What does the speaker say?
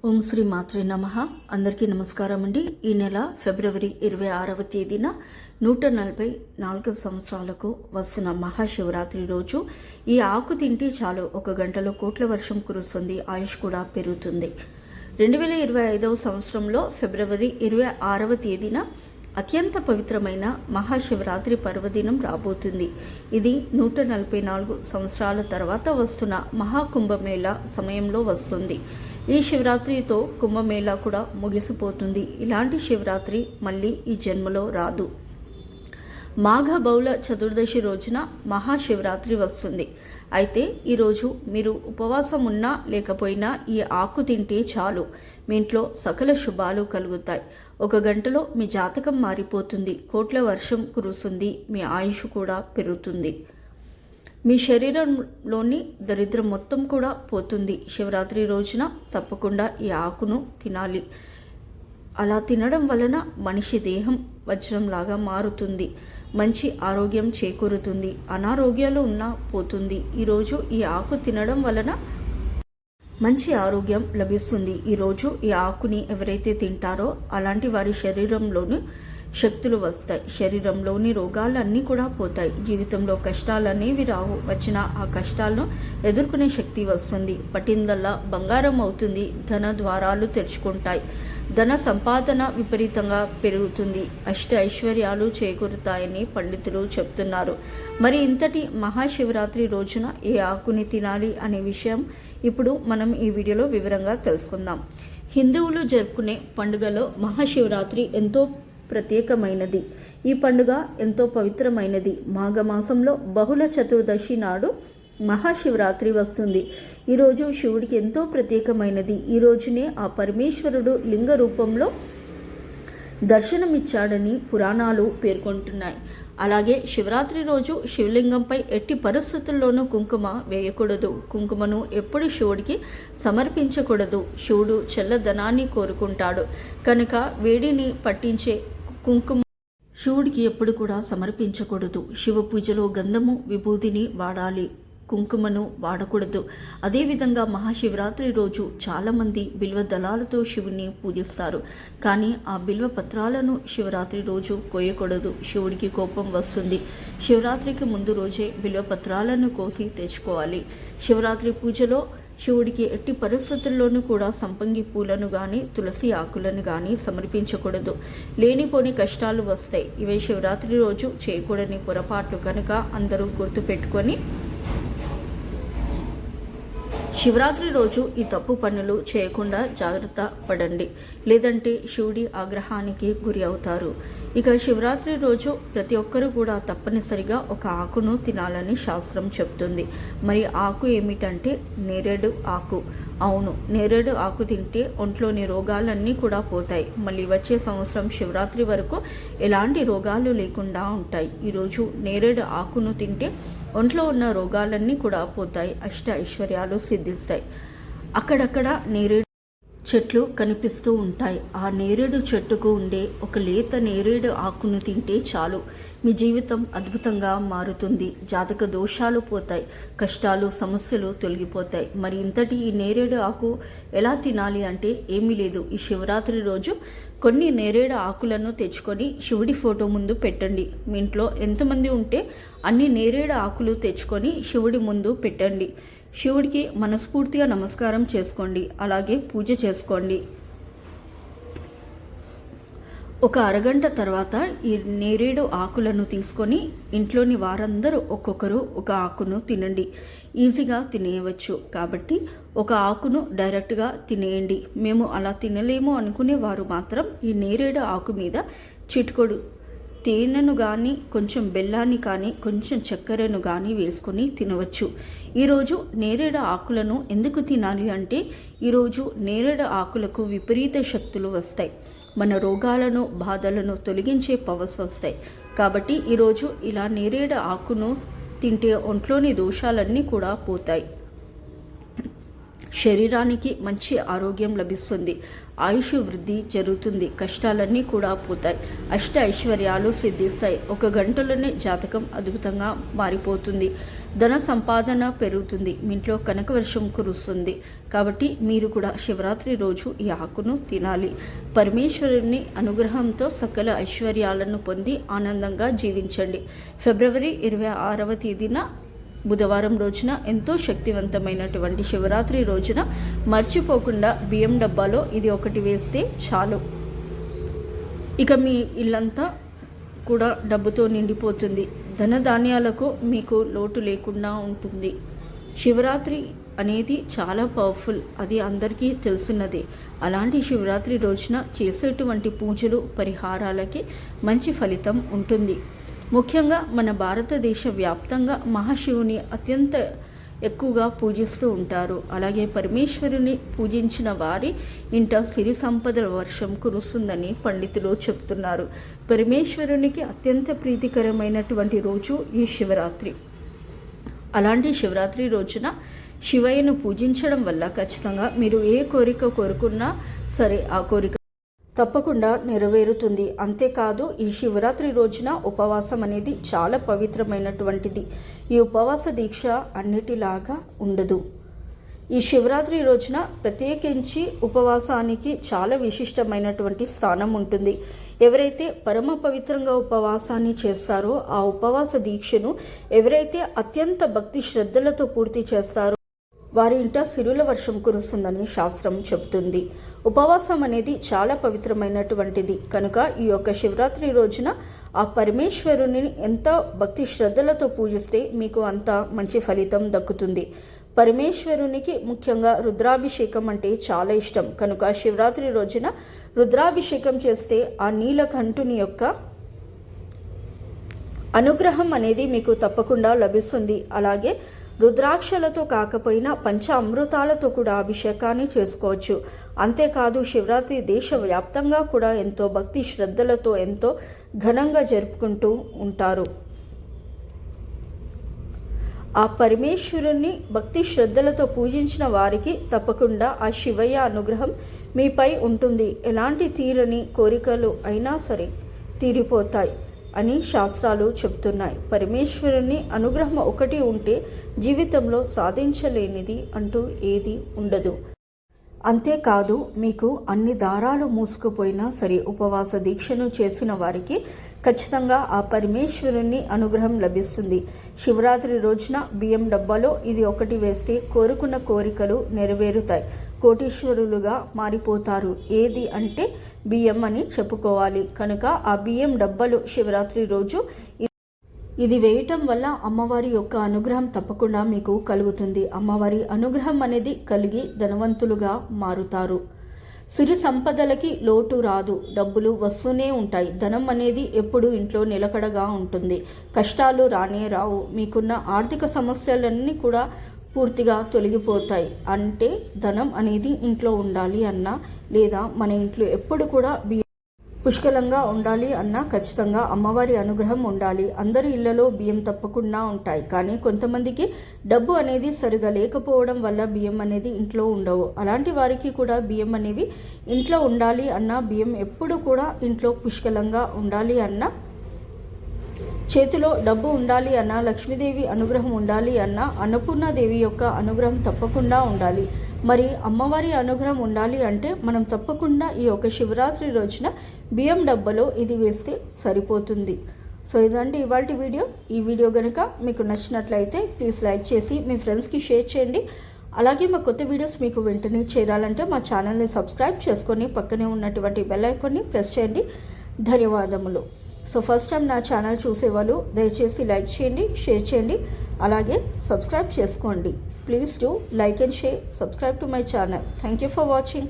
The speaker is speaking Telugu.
ఓం శ్రీ మాత్రే నమః. అందరికీ నమస్కారం అండి. ఈ నెల ఫిబ్రవరి 26వ తేదీన 144 సంవత్సరాలకు వస్తున్న మహాశివరాత్రి రోజు ఈ ఆకు తింటే చాలు 1 గంటలో కోట్ల వర్షం కురుస్తుంది, ఆయుష్ కూడా పెరుగుతుంది. 2025వ సంవత్సరంలో ఫిబ్రవరి 26వ తేదీన అత్యంత పవిత్రమైన మహాశివరాత్రి పర్వదినం రాబోతుంది. ఇది 144 సంవత్సరాల తర్వాత వస్తున్న మహాకుంభమేళా సమయంలో వస్తుంది. ఈ శివరాత్రితో కుంభమేళా కూడా ముగిసిపోతుంది. ఇలాంటి శివరాత్రి మళ్ళీ ఈ జన్మలో రాదు. మాఘ బౌల చతుర్దశి రోజున మహాశివరాత్రి వస్తుంది. అయితే ఈరోజు మీరు ఉపవాసం ఉన్నా లేకపోయినా ఈ ఆకు తింటే చాలు, మీ ఇంట్లో సకల శుభాలు కలుగుతాయి. 1 గంటలో మీ జాతకం మారిపోతుంది, కోట్ల వర్షం కురుస్తుంది, మీ ఆయుష్ కూడా పెరుగుతుంది. మీ శరీరంలోని దరిద్రం మొత్తం కూడా పోతుంది. శివరాత్రి రోజున తప్పకుండా ఈ ఆకును తినాలి. అలా తినడం వలన మనిషి దేహం వజ్రంలాగా మారుతుంది, మంచి ఆరోగ్యం చేకూరుతుంది, అనారోగ్యాలు ఉన్నా పోతుంది. ఈరోజు ఈ ఆకు తినడం వలన మంచి ఆరోగ్యం లభిస్తుంది. ఈరోజు ఈ ఆకుని ఎవరైతే తింటారో అలాంటి వారి శరీరంలోని శక్తులు వస్తాయి, శరీరంలోని రోగాలన్నీ కూడా పోతాయి, జీవితంలో కష్టాలనేవి రావు, వచ్చిన ఆ కష్టాలను ఎదుర్కొనే శక్తి వస్తుంది. పట్టిందల్లా బంగారం అవుతుంది, ధన ద్వారాలు తెరుచుకుంటాయి, ధన సంపాదన విపరీతంగా పెరుగుతుంది, ఐశ్వర్యాలు చేకూరుతాయని పండితులు చెప్తున్నారు. మరి ఇంతటి మహాశివరాత్రి రోజున ఏ ఆకుని తినాలి అనే విషయం ఇప్పుడు మనం ఈ వీడియోలో వివరంగా తెలుసుకుందాం. హిందువులు జరుపుకునే పండుగలో మహాశివరాత్రి ఎంతో ప్రత్యేకమైనది. ఈ పండుగ ఎంతో పవిత్రమైనది. మాఘమాసంలో బహుళ చతుర్దశి నాడు మహాశివరాత్రి వస్తుంది. ఈరోజు శివుడికి ఎంతో ప్రత్యేకమైనది. ఈ రోజునే ఆ పరమేశ్వరుడు లింగ రూపంలో దర్శనమిచ్చాడని పురాణాలు పేర్కొంటున్నాయి. అలాగే శివరాత్రి రోజు శివలింగంపై ఎట్టి పరిస్థితుల్లోనూ కుంకుమ వేయకూడదు. కుంకుమను ఎప్పుడు శివుడికి సమర్పించకూడదు. శివుడు చల్లదనాన్ని కోరుకుంటాడు కనుక వేడిని పట్టించే కుంకుమ శివుడికి ఎప్పుడు కూడా సమర్పించకూడదు. శివ పూజలో గంధము విభూతిని వాడాలి, కుంకుమను వాడకూడదు. అదేవిధంగా మహాశివరాత్రి రోజు చాలామంది బిల్వ దళాలతో శివుని పూజిస్తారు. కానీ ఆ బిల్వ పత్రాలను శివరాత్రి రోజు కోయకూడదు, శివుడికి కోపం వస్తుంది. శివరాత్రికి ముందు రోజే బిల్వ పత్రాలను కోసి తెచ్చుకోవాలి. శివరాత్రి పూజలో శివుడికి ఎట్టి పరిస్థితుల్లోనూ కూడా సంపంగి పూలను కానీ తులసి ఆకులను కానీ సమర్పించకూడదు. లేనిపోని కష్టాలు వస్తాయి. ఇవే శివరాత్రి రోజు చేయకూడని పొరపాట్లు కనుక అందరూ గుర్తుపెట్టుకొని శివరాత్రి రోజు ఈ తప్పు పనులు చేయకుండా జాగ్రత్త పడండి, లేదంటే శివుడి ఆగ్రహానికి గురి అవుతారు. ఇక శివరాత్రి రోజు ప్రతి ఒక్కరూ కూడా తప్పనిసరిగా ఒక ఆకును తినాలని శాస్త్రం చెప్తుంది. మరి ఆకు ఏమిటంటే నేరేడు ఆకు. అవును, నేరేడు ఆకు తింటే ఒంట్లోని రోగాలన్నీ కూడా పోతాయి. మళ్ళీ వచ్చే సంవత్సరం శివరాత్రి వరకు ఎలాంటి రోగాలు లేకుండా ఉంటాయి. ఈరోజు నేరేడు ఆకును తింటే ఒంట్లో ఉన్న రోగాలన్నీ కూడా పోతాయి, ఐశ్వర్యాలు సిద్ధిస్తాయి. అక్కడక్కడ నేరేడు చెట్లు కనిపిస్తూ ఉంటాయి. ఆ నేరేడు చెట్టుకు ఉండే ఒక లేత నేరేడు ఆకును తింటే చాలు, మీ జీవితం అద్భుతంగా మారుతుంది, జాతక దోషాలు పోతాయి, కష్టాలు సమస్యలు తొలగిపోతాయి. మరి ఇంతటి ఈ నేరేడు ఆకు ఎలా తినాలి అంటే ఏమీ లేదు. ఈ శివరాత్రి రోజు కొన్ని నేరేడు ఆకులను తెచ్చుకొని శివుడి ఫోటో ముందు పెట్టండి. మీ ఇంట్లో ఎంతమంది ఉంటే అన్ని నేరేడు ఆకులు తెచ్చుకొని శివుడి ముందు పెట్టండి. శివుడికి మనస్ఫూర్తిగా నమస్కారం చేసుకోండి, అలాగే పూజ చేసుకోండి. ఒక అరగంట తర్వాత ఈ నేరేడు ఆకులను తీసుకొని ఇంట్లోని వారందరూ ఒక్కొక్కరు ఒక ఆకును తినండి. ఈజీగా తినేయవచ్చు కాబట్టి ఒక ఆకును డైరెక్ట్గా తినేయండి. మేము అలా తినలేము అనుకునే వారు మాత్రం ఈ నేరేడు ఆకు మీద చిటికెడు తేనెను కానీ కొంచెం బెల్లాన్ని కానీ కొంచెం చక్కెరను కానీ వేసుకొని తినవచ్చు. ఈరోజు నేరేడు ఆకులను ఎందుకు తినాలి అంటే ఈరోజు నేరేడు ఆకులకు విపరీత శక్తులు వస్తాయి, మన రోగాలను బాధలను తొలగించే పవర్స్ వస్తాయి. కాబట్టి ఈరోజు ఇలా నేరేడు ఆకును తింటే ఒంట్లోని దోషాలన్నీ కూడా పోతాయి. శరీరానికి మంచి ఆరోగ్యం లభిస్తుంది, ఆయుష్ వృద్ధి జరుగుతుంది, కష్టాలన్నీ కూడా పోతాయి, అష్ట ఐశ్వర్యాలు సిద్ధిస్తాయి. 1 గంటలోనే జాతకం అద్భుతంగా మారిపోతుంది, ధన సంపాదన పెరుగుతుంది, మీ ఇంట్లో కనకవర్షం కురుస్తుంది. కాబట్టి మీరు కూడా శివరాత్రి రోజు ఈ ఆకును తినాలి. పరమేశ్వరుని అనుగ్రహంతో సకల ఐశ్వర్యాలను పొంది ఆనందంగా జీవించండి. ఫిబ్రవరి 26వ తేదీన బుధవారం రోజున ఎంతో శక్తివంతమైనటువంటి శివరాత్రి రోజున మర్చిపోకుండా బియ్యం డబ్బాలో ఇది ఒకటి వేస్తే చాలు, ఇక మీ ఇల్లంతా కూడా డబ్బుతో నిండిపోతుంది, ధనధాన్యాలకు మీకు లోటు లేకుండా ఉంటుంది. శివరాత్రి అనేది చాలా పవర్ఫుల్, అది అందరికీ తెలిసినదే. అలాంటి శివరాత్రి రోజున చేసేటువంటి పూజలు పరిహారాలకి మంచి ఫలితం ఉంటుంది. ముఖ్యంగా మన భారతదేశ వ్యాప్తంగా మహాశివుని అత్యంత ఎక్కువగా పూజిస్తూ ఉంటారు. అలాగే పరమేశ్వరుని పూజించిన వారి ఇంట సిరి సంపదల వర్షం కురుస్తుందని పండితులు చెప్తున్నారు. పరమేశ్వరునికి అత్యంత ప్రీతికరమైనటువంటి రోజు ఈ శివరాత్రి. అలాంటి శివరాత్రి రోజున శివయ్యను పూజించడం వల్ల ఖచ్చితంగా మీరు ఏ కోరిక కోరుకున్నా సరే ఆ కోరిక తప్పకుండా నెరవేరుతుంది. అంతేకాదు ఈ శివరాత్రి రోజున ఉపవాసం అనేది చాలా పవిత్రమైనటువంటిది. ఈ ఉపవాస దీక్ష అన్నిటిలాగా ఉండదు. ఈ శివరాత్రి రోజున ప్రత్యేకించి ఉపవాసానికి చాలా విశిష్టమైనటువంటి స్థానం ఉంటుంది. ఎవరైతే పరమ పవిత్రంగా ఉపవాసాన్ని చేస్తారో ఆ ఉపవాస దీక్షను ఎవరైతే అత్యంత భక్తి శ్రద్ధలతో పూర్తి చేస్తారో వారి ఇంట సిరుల వర్షం కురుస్తుందని శాస్త్రం చెబుతుంది. ఉపవాసం అనేది చాలా పవిత్రమైనటువంటిది కనుక ఈ యొక్క శివరాత్రి రోజున ఆ పరమేశ్వరుని ఎంత భక్తి శ్రద్ధలతో పూజిస్తే మీకు అంత మంచి ఫలితం దక్కుతుంది. పరమేశ్వరునికి ముఖ్యంగా రుద్రాభిషేకం అంటే చాలా ఇష్టం కనుక శివరాత్రి రోజున రుద్రాభిషేకం చేస్తే ఆ నీలకంఠుని యొక్క అనుగ్రహం అనేది మీకు తప్పకుండా లభిస్తుంది. అలాగే రుద్రాక్షలతో కాకపోయినా పంచ అమృతాలతో కూడా అభిషేకాన్ని చేసుకోవచ్చు. అంతేకాదు శివరాత్రి దేశవ్యాప్తంగా కూడా ఎంతో భక్తి శ్రద్ధలతో ఎంతో ఘనంగా జరుపుకుంటూ ఉంటారు. ఆ పరమేశ్వరుని భక్తి శ్రద్ధలతో పూజించిన వారికి తప్పకుండా ఆ శివయ్య అనుగ్రహం మీపై ఉంటుంది. ఎలాంటి తీరని కోరికలు అయినా సరే తీరిపోతాయి అని శాస్త్రాలు చెప్తున్నాయి. పరమేశ్వరుని అనుగ్రహం ఒకటి ఉంటే జీవితంలో సాధించలేనిది అంటూ ఏది ఉండదు. అంతేకాదు మీకు అన్ని దారాలు మూసుకుపోయినా సరే ఉపవాస దీక్షను చేసిన వారికి ఖచ్చితంగా ఆ పరమేశ్వరుని అనుగ్రహం లభిస్తుంది. శివరాత్రి రోజున బియ్యం డబ్బాలో ఇది ఒకటి వేస్తే కోరుకున్న కోరికలు నెరవేరుతాయి, కోటీశ్వరులుగా మారిపోతారు. ఏది అంటే బియ్యం అని చెప్పుకోవాలి. కనుక ఆ బియ్యం డబ్బాలు శివరాత్రి రోజు ఇది వేయటం వల్ల అమ్మవారి యొక్క అనుగ్రహం తప్పకుండా మీకు కలుగుతుంది. అమ్మవారి అనుగ్రహం అనేది కలిగి ధనవంతులుగా మారుతారు. సిరి సంపదలకి లోటు రాదు, డబ్బులు వస్తూనే ఉంటాయి. ధనం అనేది ఎప్పుడు ఇంట్లో నిలకడగా ఉంటుంది, కష్టాలు రానే రావు. మీకున్న ఆర్థిక సమస్యలన్నీ కూడా పూర్తిగా తొలగిపోతాయి. అంటే ధనం అనేది ఇంట్లో ఉండాలి అన్నా లేదా మన ఇంట్లో ఎప్పుడు కూడా పుష్కలంగా ఉండాలి అన్నా ఖచ్చితంగా అమ్మవారి అనుగ్రహం ఉండాలి. అందరి ఇళ్లలో బియ్యం తప్పకుండా ఉంటాయి, కానీ కొంతమందికి డబ్బు అనేది సరిగా లేకపోవడం వల్ల బియ్యం అనేది ఇంట్లో ఉండవు. అలాంటి వారికి కూడా బియ్యం అనేవి ఇంట్లో ఉండాలి అన్నా, బియ్యం ఎప్పుడు కూడా ఇంట్లో పుష్కలంగా ఉండాలి అన్నా, చేతిలో డబ్బు ఉండాలి అన్నా, లక్ష్మీదేవి అనుగ్రహం ఉండాలి అన్నా, అన్నపూర్ణాదేవి యొక్క అనుగ్రహం తప్పకుండా ఉండాలి. మరి అమ్మవారి అనుగ్రహం ఉండాలి అంటే మనం తప్పకుండా ఈ యొక్క శివరాత్రి రోజున బియ్యం డబ్బాలో ఇది వేస్తే సరిపోతుంది. సో ఇదండి ఇవాల్టి వీడియో. ఈ వీడియో కనుక మీకు నచ్చినట్లయితే ప్లీజ్ లైక్ చేసి మీ ఫ్రెండ్స్కి షేర్ చేయండి. అలాగే మా కొత్త వీడియోస్ మీకు వెంటనే చేరాలంటే మా ఛానల్ని సబ్స్క్రైబ్ చేసుకొని పక్కనే ఉన్నటువంటి బెల్ ఐకాన్ని ప్రెస్ చేయండి. ధన్యవాదములు. సో ఫస్ట్ టైం నా ఛానల్ చూసేవాళ్ళు దయచేసి లైక్ చేయండి, షేర్ చేయండి, అలాగే సబ్స్క్రైబ్ చేసుకోండి. Please do like and share, subscribe to my channel. Thank you for watching.